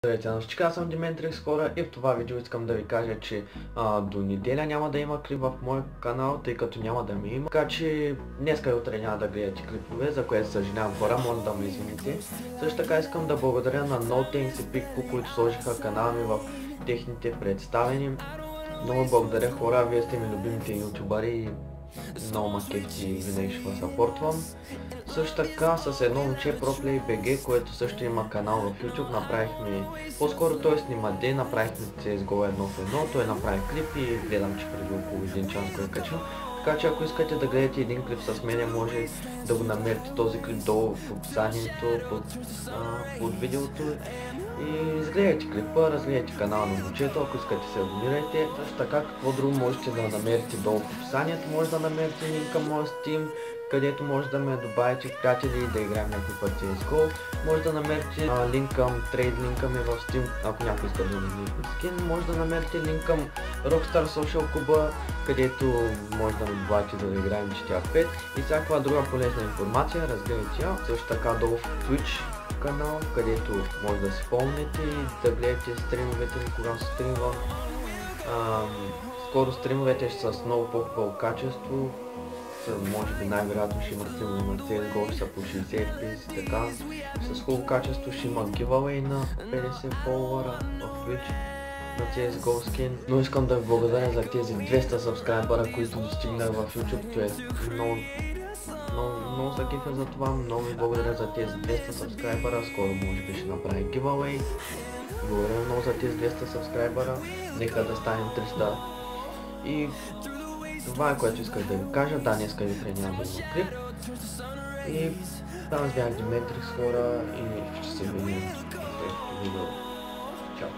Здравейте на всички, аз съм Диметрикс хора и в това видео искам да ви кажа, че до неделя няма да има клип в моя канал, тъй като няма да ми има. Така че днеска и утре няма да гледате клипове, за което съжалявам хора, може да ме извините. Също така искам да благодаря на NoThanks и Picpo, които сложиха канала ми в техните представени. Много благодаря хора, вие сте ми любимите ютубъри и много ма кефти и винаги ще го съпортвам. Също така с едно момче ProPlayBG, което също има канал в YouTube, направихме, по-скоро той снима ден, направихме CSGO 1 в 1, той направи клип и гледам, че преди около един час го е качил. Така че ако искате да гледате един клип с мене, може да го намерите този клип долу в описанието под видеото. И изгледайте клипа, разгледайте канала на момчето, ако искате се абонирайте. Също така какво друго можете да намерите долу в описанието, може да намерите линк към моя Steam, където може да ме добавите в приятели и да играем някакви пъти CSGO. Може да намерите линк към трейд линка ми в Steam, ако някой иска да ми скин. Може да намерите линк към Rockstar Social Club, където може да ме добавите да играем GTA 5 и всякаква друга полезна информация, разгледайте я. Също така долу в Twitch канал, където може да си помните и да гледате стримовете ми, когато стримвам. Скоро стримовете ще са с много по-хубаво качество. Може би най-вероятно ще има стримове на CSGO, ще са по 60 FPS и така. С хубаво качество ще има giveaway на 50 фолуара в Twitch на CSGO скин. Но искам да ви благодаря за тези 200 сабскрайбъра, които достигнах в YouTube. Това е много се кефя за това, много ви благодаря за тези 200 сабскрайбъра, скоро може би ще направя giveaway. Благодаря много за тези 200 сабскрайбъра, нека да станем 300. И това е което исках да ви кажа, да, днеска и утре няма да има клип. И аз бях Диметрикс хора и ще се видим в следващото видео. Чао!